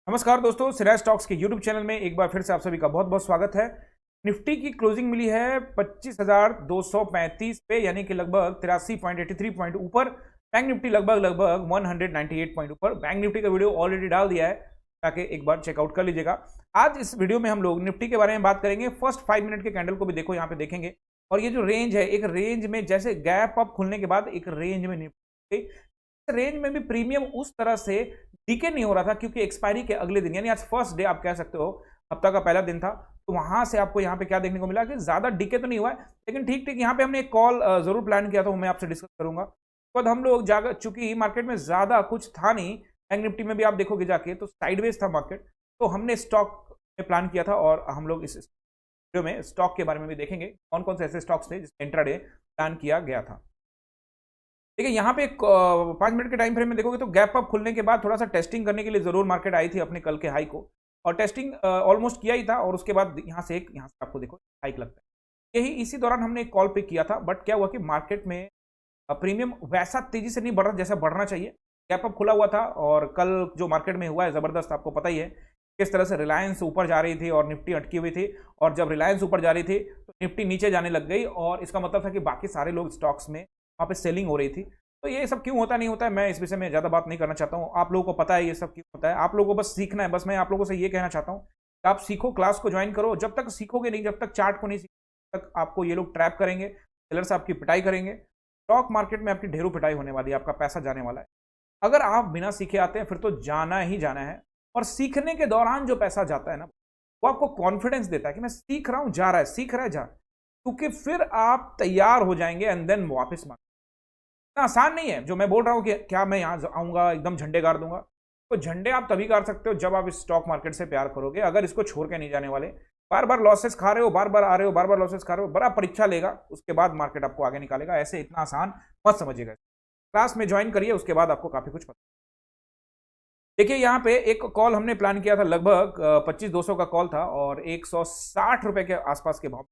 नमस्कार दोस्तों, सिराज स्टॉक्स के यूट्यूब चैनल में एक बार फिर से आप सभी का बहुत बहुत स्वागत है। निफ्टी की क्लोजिंग मिली है 25,235 पे, यानी कि लगभग 83.83 पॉइंट ऊपर। बैंक निफ्टी लगभग 198 पॉइंट ऊपर। बैंक निफ्टी का वीडियो ऑलरेडी डाल दिया है, ताकि एक बार चेकआउट कर लीजिएगा। आज इस वीडियो में हम लोग निफ्टी के बारे में बात करेंगे। फर्स्ट 5 मिनट के कैंडल को भी देखो, यहाँ पे देखेंगे। और ये जो रेंज है, एक रेंज में जैसे गैप अप खुलने के बाद एक रेंज में निफ्टी, रेंज में भी प्रीमियम उस तरह से डीके नहीं हो रहा था, क्योंकि एक्सपायरी के अगले दिन, यानी आज फर्स्ट डे आप कह सकते हो, हफ्ता का पहला दिन था। तो वहां से आपको यहाँ पे क्या देखने को मिला कि ज्यादा डीके तो नहीं हुआ है, लेकिन ठीक ठीक यहाँ पे हमने एक कॉल जरूर प्लान किया था, वो मैं आपसे डिस्कस करूंगा। बाद हम लोग जाकर, चूंकि मार्केट में ज्यादा कुछ था नहीं, बैंक निफ्टी में भी आप देखोगे जाके तो साइडवेज था मार्केट, तो हमने स्टॉक में प्लान किया था। और हम लोग इस वीडियो में स्टॉक के बारे में भी देखेंगे, कौन कौन से ऐसे स्टॉक्स थे जिसमें इंट्राडे प्लान किया गया था। देखिए यहाँ पे 5 मिनट के टाइम फ्रेम में देखोगे तो गैप अप खुलने के बाद थोड़ा सा टेस्टिंग करने के लिए जरूर मार्केट आई थी अपने कल के हाई को, और टेस्टिंग ऑलमोस्ट किया ही था। और उसके बाद यहाँ से आपको देखो हाइक लगता है। यही इसी दौरान हमने एक कॉल पे किया था, बट क्या हुआ कि मार्केट में प्रीमियम वैसा तेजी से नहीं बढ़ रहा जैसा बढ़ना चाहिए। गैप अप खुला हुआ था, और कल जो मार्केट में हुआ है जबरदस्त, आपको पता ही है किस तरह से रिलायंस ऊपर जा रही थी और निफ्टी अटकी हुई थी। और जब रिलायंस ऊपर जा रही थी तो निफ्टी नीचे जाने लग गई, और इसका मतलब था कि बाकी सारे लोग स्टॉक्स में वहाँ पे सेलिंग हो रही थी। तो ये सब क्यों होता नहीं होता है, मैं इस विषय में ज़्यादा बात नहीं करना चाहता हूँ। आप लोगों को पता है ये सब क्यों होता है, आप लोगों को बस सीखना है। बस मैं आप लोगों से ये कहना चाहता हूँ कि आप सीखो, क्लास को ज्वाइन करो। जब तक सीखोगे नहीं, जब तक चार्ट को नहीं सीखोगे, तक आपको ये लोग ट्रैप करेंगे, सेलर्स आपकी पिटाई करेंगे। स्टॉक मार्केट में आपकी ढेरों पिटाई होने वाली है, आपका पैसा जाने वाला है। अगर आप बिना सीखे आते हैं फिर तो जाना ही जाना है। और सीखने के दौरान जो पैसा जाता है ना, वो आपको कॉन्फिडेंस देता है कि मैं सीख रहा हूं, जा रहा है, सीख रहा है, जा, क्योंकि फिर आप तैयार हो जाएंगे एंड देन वापस मांग। इतना आसान नहीं है जो मैं बोल रहा हूं कि क्या मैं यहां आऊंगा एकदम झंडे गाड़ दूंगा। तो झंडे आप तभी गाड़ सकते हो जब आप इस स्टॉक मार्केट से प्यार करोगे। अगर इसको छोड़ के नहीं जाने वाले, बार बार लॉसेस खा रहे हो, बार बार आ रहे हो, बार बार लॉसेस खा रहे हो, बड़ा परीक्षा लेगा, उसके बाद मार्केट आपको आगे निकालेगा। ऐसे इतना आसान मत समझिएगा। क्लास में ज्वाइन करिए, उसके बाद आपको काफी कुछ पता। देखिए यहाँ पे एक कॉल हमने प्लान किया था, लगभग 25,200 का कॉल था, और 160 रुपए के आसपास के भाव,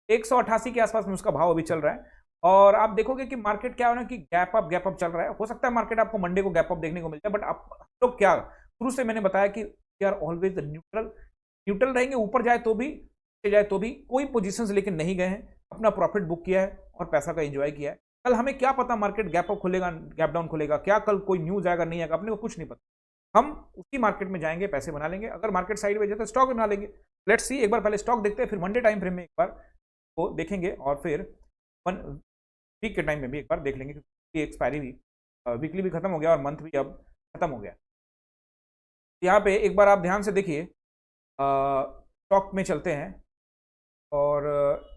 188 के आसपास में उसका भाव अभी चल रहा है। और आप देखोगे कि मार्केट क्या हो रहा है कि गैप अप चल रहा है। हो सकता है मार्केट आपको मंडे को गैप अप देखने को मिल जाए, बट आप लोग क्या, शुरू से मैंने बताया कि we are always neutral. Neutral रहेंगे, ऊपर जाए तो भी, नीचे जाए तो भी। कोई पोजीशंस लेकिन नहीं गए हैं, अपना प्रॉफिट बुक किया है और पैसा का एंजॉय किया है। कल हमें क्या पता मार्केट गैप अप खुलेगा, गैप डाउन खुलेगा, क्या कल कोई न्यूज आएगा नहीं आएगा, अपने को कुछ नहीं पता। हम उसी मार्केट में जाएंगे, पैसे बना लेंगे। अगर मार्केट साइड में जाए तो स्टॉक बना लेंगे। लेट्स सी, एक बार पहले स्टॉक देखते हैं, फिर मंडे टाइम फ्रेम में एक बार वो देखेंगे, और फिर वन वीक के टाइम में भी एक बार देख लेंगे, क्योंकि एक्सपायरी भी वीकली भी खत्म हो गया और मंथ भी अब खत्म हो गया। यहाँ पे एक बार आप ध्यान से देखिए, स्टॉक में चलते हैं, और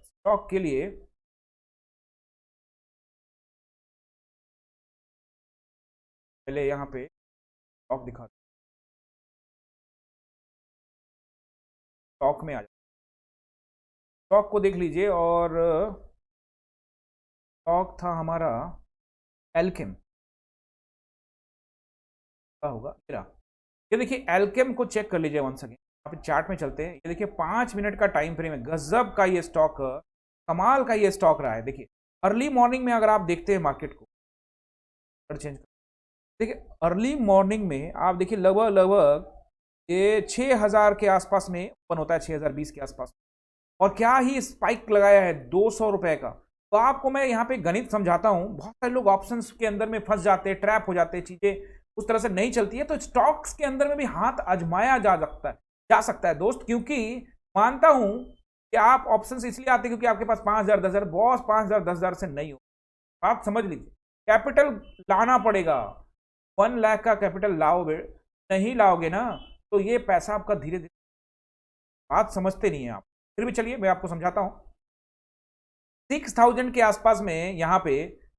स्टॉक के लिए पहले यहाँ पे स्टॉक दिखा, स्टॉक में आ जाए, स्टॉक को देख लीजिए। और स्टॉक था हमारा एल्केम का होगा, ये देखिए एल्केम को चेक कर लीजिए वंस अगेन। यहाँ पे चार्ट में चलते हैं, ये देखिए 5 मिनट का टाइम फ्रेम है। गजब का ये स्टॉक, कमाल का ये स्टॉक रहा है। देखिए अर्ली मॉर्निंग में अगर आप देखते हैं मार्केट को, चेंज देखिए अर्ली मॉर्निंग में आप देखिए लगभग लगभग ये 6,000 के आसपास में ओपन होता है, 6,020 के आसपास। और क्या ही स्पाइक लगाया है, 200 रुपए का। तो आपको मैं यहाँ पे गणित समझाता हूँ। बहुत सारे लोग ऑप्शंस के अंदर में फंस जाते हैं, ट्रैप हो जाते हैं, चीजें उस तरह से नहीं चलती है। तो स्टॉक्स के अंदर में भी हाथ आजमाया जा सकता है दोस्त, क्योंकि मानता हूं कि आप ऑप्शंस इसलिए आते हैं क्योंकि आपके पास 5,000 10,000, बॉस 5,000 10,000 से नहीं हो। आप समझ लीजिए, कैपिटल लाना पड़ेगा। 1 लाख का कैपिटल लाओगे, नहीं लाओगे ना, तो ये पैसा आपका धीरे धीरे, बात समझते नहीं है आप। फिर भी चलिए मैं आपको समझाता हूं। 6,000 के आसपास में यहाँ पे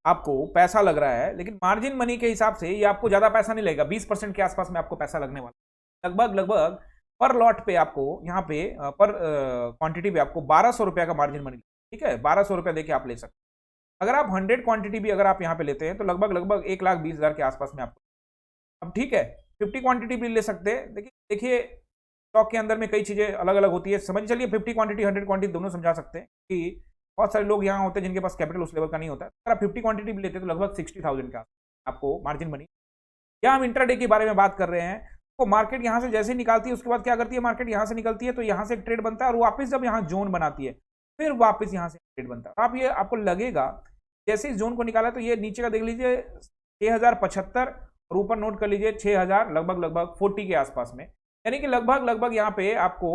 आपको पैसा लग रहा है, लेकिन मार्जिन मनी के हिसाब से ये आपको ज्यादा पैसा नहीं लगेगा। 20% के आसपास में आपको पैसा लगने वाला, लगभग लगभग पर लॉट पे आपको, यहाँ पे पर क्वांटिटी पे आपको 1,200 रुपया का मार्जिन मनी, ठीक है, 1,200 रुपया देके आप ले सकते हैं। अगर आप 100 क्वांटिटी भी अगर आप यहाँ पे लेते हैं तो लगभग लगभग 1,20,000 के आसपास में आपको, अब ठीक है 50 क्वांटिटी भी ले सकते हैं। देखिए देखिए स्टॉक के अंदर में कई चीजें अलग अलग होती है, समझ चलिए 50 क्वांटिटी 100 क्वांटिटी दोनों समझा सकते हैं कि बहुत सारे लोग यहाँ होते हैं जिनके पास कैपिटल उस लेवल का नहीं होता है। अगर आप 50 क्वांटिटी भी लेते हैं तो लगभग 60,000 का आपको मार्जिन बनी। या हम इंट्राडे के बारे में बात कर रहे हैं तो मार्केट यहाँ से जैसे निकालती है उसके बाद क्या करती है, मार्केट यहाँ से निकलती है तो यहाँ से एक ट्रेड बनता है और वापस जब यहाँ जोन बनाती है फिर वापस यहाँ से ट्रेड बनता है। आप ये आपको लगेगा जैसे इस जोन को निकाला तो ये नीचे का देख लीजिए 6075 और ऊपर नोट कर लीजिए 6000 लगभग 40 के आसपास में, यानी कि लगभग यहाँ पे आपको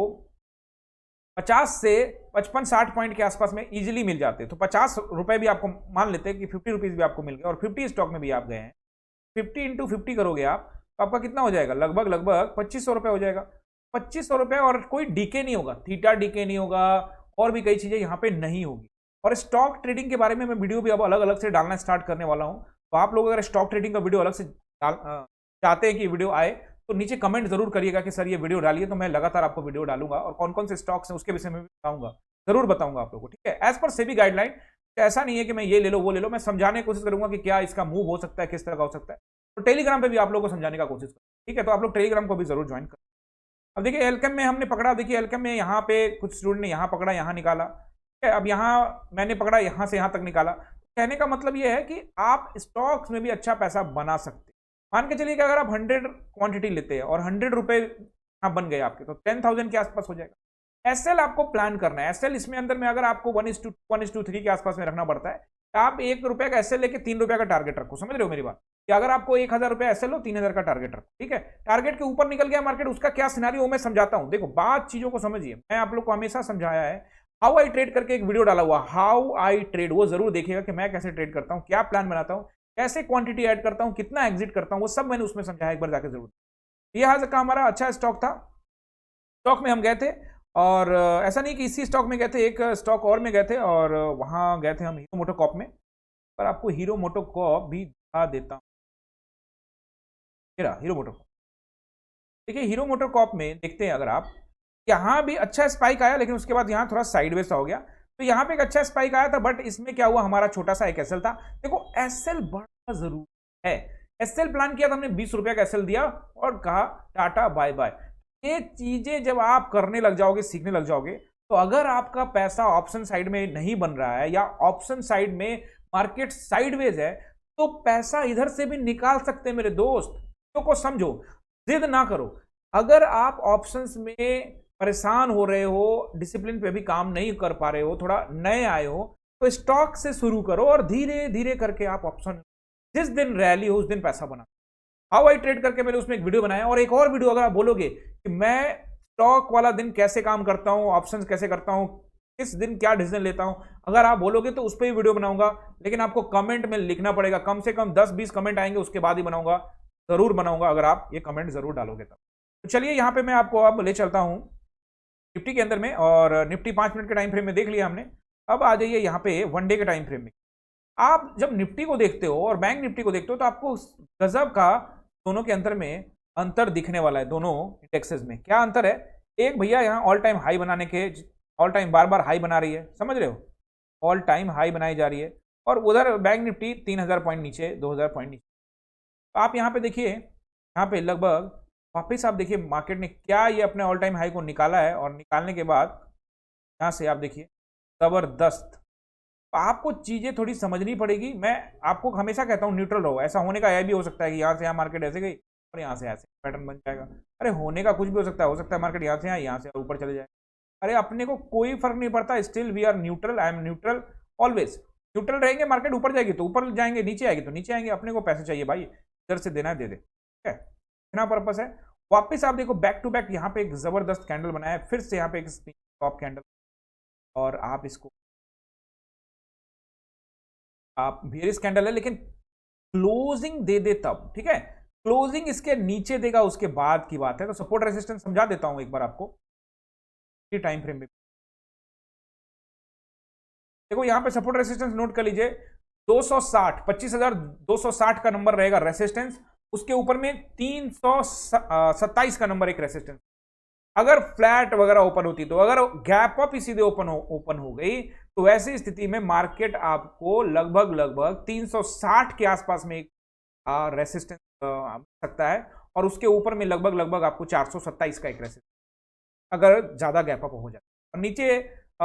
50 से 55-60 पॉइंट के आसपास में इजीली मिल जाते हैं। तो 50 रुपए भी आपको मान लेते हैं कि 50 रुपीज भी आपको मिल गए और 50 स्टॉक में भी आप गए हैं, 50 इंटू 50 करोगे आप तो आपका कितना हो जाएगा, लगभग 2500 रुपए हो जाएगा। 2500 रुपए और कोई डीके नहीं होगा, थीटा डीके नहीं होगा और भी कई चीजें यहाँ पे नहीं होगी। और स्टॉक ट्रेडिंग के बारे में मैं वीडियो भी अब अलग अलग से डालना स्टार्ट करने वाला हूँ। तो आप लोग अगर स्टॉक ट्रेडिंग का वीडियो अलग से चाहते हैं कि वीडियो आए तो नीचे कमेंट जरूर करिएगा कि सर ये वीडियो डालिए, तो मैं लगातार आपको वीडियो डालूंगा और कौन कौन से स्टॉक्स हैं उसके विषय में भी बताऊंगा, जरूर बताऊंगा आप लोगों को, ठीक है। एज पर सेबी गाइडलाइन ऐसा नहीं है कि मैं ये ले लो वो ले लो, मैं समझाने की कोशिश करूंगा कि क्या इसका मूव हो सकता है, किस तरह का हो सकता है। तो टेलीग्राम पे भी आप लोगों को समझाने का कोशिश करूँ, ठीक है। तो आप लोग टेलीग्राम को भी जरूर ज्वाइन करें। अब देखिए एलकेम में हमने पकड़ा, देखिए एलकेम में यहाँ पे कुछ स्टूडेंट ने यहाँ पकड़ा यहाँ निकाला, ठीक है। अब यहाँ मैंने पकड़ा यहाँ से यहाँ तक निकाला। कहने का मतलब ये है कि आप स्टॉक्स में भी अच्छा पैसा बना सकते हैं। मान के चलिए कि अगर आप 100 क्वांटिटी लेते हैं और 100 रुपए यहाँ बन गए आपके तो 10,000 के आसपास हो जाएगा। एसएल आपको प्लान करना है। एसएल इसमें अंदर में अगर आपको 1:1:3 के आसपास में रखना पड़ता है तो आप 1 रुपए का एसएल लेके 3 रुपए का टारगेट रखो, समझ रहे हो मेरी बात, कि अगर आपको 1000 रुपए एसएल हो 3000 का टारगेट रखो, ठीक है। टारगेट के ऊपर निकल गया मार्केट, उसका क्या सिनारियो मैं समझाता हूं। देखो बात चीजों को समझिए, मैं आप लोग को हमेशा समझाया है, हाउ आई ट्रेड करके एक वीडियो डाला हुआ, हाउ आई ट्रेड, वो जरूर देखिएगा कि मैं कैसे ट्रेड करता हूं, क्या प्लान बनाता हूं, कैसे क्वांटिटी ऐड करता हूं, कितना एग्जिट करता हूं, वो सब मैंने उसमें समझाया, एक बार जाकर जरूर। यह का हमारा अच्छा स्टॉक था, स्टॉक में हम गए थे और ऐसा नहीं कि इसी स्टॉक में गए थे, एक स्टॉक और में गए थे और वहां गए थे हम हीरो मोटोकॉर्प में। पर आपको हीरो मोटोकॉर्प भी दिखा देता हूं, हीरो मोटोकॉर्प। देखिए हीरो मोटोकॉर्प में देखते हैं अगर आप, यहां भी अच्छा स्पाइक आया लेकिन उसके बाद यहां थोड़ा साइडवेज हो गया। तो यहां पे एक अच्छा स्पाइक आया था बट इसमें क्या हुआ, हमारा छोटा सा एक एसएल था। देखो एसएल बड़ा जरूरी है। एसएल प्लान किया था हमने, 20 रुपए का एसएल दिया और कहा टाटा बाय बाय। ये चीजें जब आप करने लग जाओगे, सीखने लग जाओगे, तो अगर आपका पैसा ऑप्शन साइड में नहीं बन रहा है या ऑप्शन साइड में मार्केट साइडवेज है तो पैसा इधर से भी निकाल सकते हैं मेरे दोस्त। तो को समझो, जिद ना करो। अगर आप ऑप्शंस में परेशान हो रहे हो, डिसिप्लिन पे भी काम नहीं कर पा रहे हो, थोड़ा नए आए हो, तो स्टॉक से शुरू करो और धीरे धीरे करके आप ऑप्शन, जिस दिन रैली हो उस दिन पैसा बना। हाउ आई ट्रेड करके मैंने उसमें एक वीडियो बनाया और एक और वीडियो अगर आप बोलोगे कि मैं स्टॉक वाला दिन कैसे काम करता हूं, ऑप्शंस कैसे करता हूं, किस दिन क्या डिसीजन लेता हूं, अगर आप बोलोगे तो उस पर ही वीडियो बनाऊंगा। लेकिन आपको कमेंट में लिखना पड़ेगा, कम से कम 10-20 कमेंट आएंगे उसके बाद ही बनाऊंगा, जरूर बनाऊंगा अगर आप ये कमेंट जरूर डालोगे तब। तो चलिए यहां पे मैं आपको अब ले चलता हूं निफ्टी के अंदर में, और निफ्टी 5 मिनट के टाइम फ्रेम में देख लिया हमने। अब आ जाइए यहाँ पे 1 डे के टाइम फ्रेम में। आप जब निफ्टी को देखते हो और बैंक निफ्टी को देखते हो तो आपको गजब का दोनों के अंतर में अंतर दिखने वाला है। दोनों इंडेक्सेस में क्या अंतर है, एक भैया यहाँ ऑल टाइम हाई बनाने के, ऑल टाइम बार बार हाई बना रही है, समझ रहे हो, ऑल टाइम हाई बनाई जा रही है, और उधर बैंक निफ्टी 3000 पॉइंट नीचे, 2000 पॉइंट नीचे। तो आप यहाँ पे देखिए, यहाँ पे लगभग वापिस आप देखिए मार्केट ने क्या ये अपने ऑल टाइम हाई को निकाला है, और निकालने के बाद यहाँ से आप देखिए जबरदस्त। आपको चीजें थोड़ी समझनी पड़ेगी। मैं आपको हमेशा कहता हूँ न्यूट्रल रहो। ऐसा होने का यह भी हो सकता है कि यहाँ से यहाँ मार्केट ऐसे गई और यहाँ से ऐसे पैटर्न बन जाएगा। अरे होने का कुछ भी हो सकता है मार्केट यहाँ से यहाँ से ऊपर चले जाए। अरे अपने को कोई फर्क नहीं पड़ता, still we are neutral, I am neutral always. Neutral रहेंगे, मार्केट ऊपर जाएगी तो ऊपर जाएंगे, नीचे आएगी तो नीचे आएंगे। अपने को पैसे चाहिए भाई, इधर से देना है दे दे, ठीक है, इतना पर्पस है। वापिस आप देखो बैक टू बैक यहाँ पे एक जबरदस्त कैंडल बनाया है, फिर से यहाँ पे एक टॉप कैंडल, और आप इसको आप बेयरिश कैंडल है लेकिन क्लोजिंग दे दे तब, ठीक है, क्लोजिंग इसके नीचे देगा उसके बाद की बात है। तो सपोर्ट रेजिस्टेंस समझा देता हूं एक बार आपको टाइम फ्रेम में। देखो यहां पे सपोर्ट रेजिस्टेंस नोट कर लीजिए, 260, 25,260 का नंबर रहेगा रेजिस्टेंस, उसके ऊपर में 327 का नंबर एक रेजिस्टेंस। अगर फ्लैट वगैरह ओपन होती, तो अगर गैप अप ही सीधे ओपन हो गई, तो वैसी स्थिति में मार्केट आपको लगभग 360 के आसपास में एक रेसिस्टेंस मिल सकता है, और उसके ऊपर में लगभग आपको 427 का एक रेसिस्टेंस, अगर ज्यादा गैप अप हो जाए। और नीचे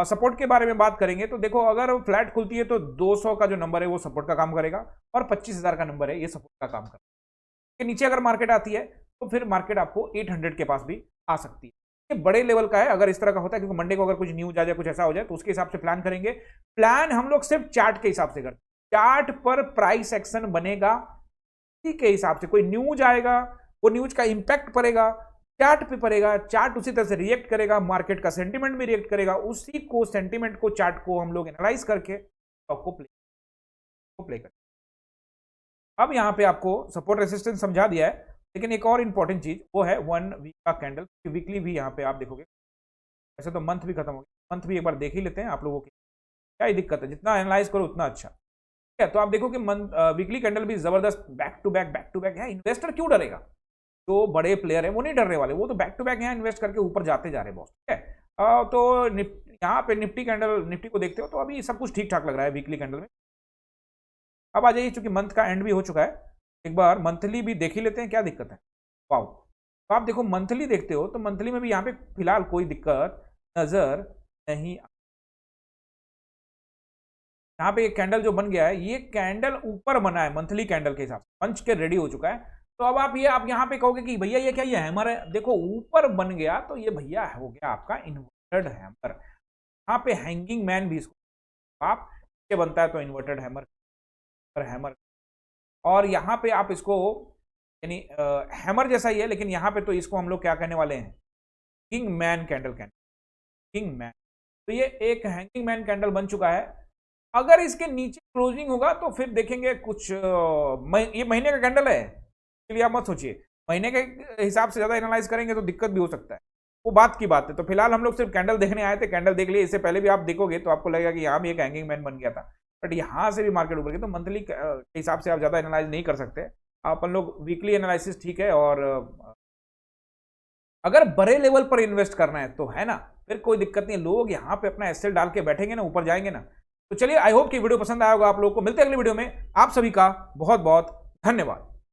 सपोर्ट के बारे में बात करेंगे तो देखो, अगर फ्लैट खुलती है तो 200 का जो नंबर है वो सपोर्ट का काम करेगा, और 25,000 का नंबर है ये सपोर्ट का काम करेगा। नीचे अगर मार्केट आती है तो फिर मार्केट आपको 800 के पास भी आ सकती है। ये बड़े लेवल का है अगर इस तरह का होता है, क्योंकि मंडे को अगर कुछ न्यूज आ जाए, कुछ ऐसा हो जाए, तो उसके हिसाब से प्लान करेंगे। प्लान हम लोग सिर्फ चार्ट के हिसाब से करते हैं, चार्ट पर प्राइस एक्शन बनेगा उसी के हिसाब से। कोई न्यूज आएगा, वो न्यूज का इंपैक्ट पड़ेगा, चार्ट पे पड़ेगा, चार्ट उसी तरह से रिएक्ट करेगा, मार्केट का सेंटीमेंट भी रिएक्ट करेगा, उसी को सेंटीमेंट को, चार्ट को हम लोग एनालाइज करके स्टॉक को प्ले करें। अब यहां पे आपको सपोर्ट रेसिस्टेंस समझा दिया है, लेकिन एक और इंपॉर्टेंट चीज वो है 1 वीक का कैंडल। वीकली भी यहाँ पे आप देखोगे, ऐसे तो मंथ भी खत्म हो गया, मंथ भी एक बार देख ही लेते हैं आप लोगों की, क्या ही दिक्कत है, जितना एनालाइज करो उतना अच्छा। ठीक है, तो आप देखो कि मंथ वीकली कैंडल भी जबरदस्त बैक टू बैक है। इन्वेस्टर क्यों डरेगा? जो बड़े प्लेयर है वो नहीं डरने वाले, वो तो बैक टू बैक यहाँ इन्वेस्ट करके ऊपर जाते जा रहे बॉस। ठीक है, तो यहाँ पे निफ्टी कैंडल, निफ्टी को देखते हो तो अभी सब कुछ ठीक ठाक लग रहा है वीकली कैंडल में। अब आ जाइए, चूंकि मंथ का एंड भी हो चुका है, एक बार मंथली भी देख ही लेते हैं, क्या दिक्कत है। वाओ, तो आप देखो मंथली देखते हो तो मंथली में भी यहाँ पे फिलहाल कोई दिक्कत नजर नहीं। यहाँ पे एक कैंडल जो बन गया है, ये कैंडल ऊपर बना है मंथली कैंडल के हिसाब से, पंच के रेडी हो चुका है। तो अब आप यहाँ पे कहोगे कि भैया ये क्या, ये हैमर है, देखो ऊपर बन गया तो ये भैया हो गया आपका इन्वर्टेड हैमर। यहाँ पे हैंगिंग मैन भी इसको आप बनता है तो इन्वर्टेड हैमर हैमर। और यहाँ पे आप इसको यानी हैमर जैसा ही है, लेकिन यहाँ पे तो इसको हम लोग क्या कहने वाले हैं, king man candle, king man. तो ये एक हैंगिंग मैन कैंडल बन चुका है। अगर इसके नीचे क्लोजिंग होगा तो फिर देखेंगे कुछ ये महीने का कैंडल है, इसलिए आप मत सोचिए, महीने के हिसाब से ज्यादा एनालाइज करेंगे तो दिक्कत भी हो सकता है, वो बात की बात है। तो फिलहाल हम लोग सिर्फ कैंडल देखने आए थे, कैंडल देख लिए। इससे पहले भी आप देखोगे तो आपको लगेगा कि यहाँ भी एक हैंगिंग मैन बन गया था, बट यहाँ से भी मार्केट ऊपर गई। तो मंथली के हिसाब से आप ज्यादा एनालाइज नहीं कर सकते, अपन लोग वीकली एनालिसिस ठीक है। और अगर बड़े लेवल पर इन्वेस्ट करना है तो है ना, फिर कोई दिक्कत नहीं, लोग यहाँ पे अपना एसेट डाल के बैठेंगे ना, ऊपर जाएंगे ना। तो चलिए, आई होप कि वीडियो पसंद आया होगा आप लोगों को। मिलते हैं अगली वीडियो में, आप सभी का बहुत बहुत धन्यवाद।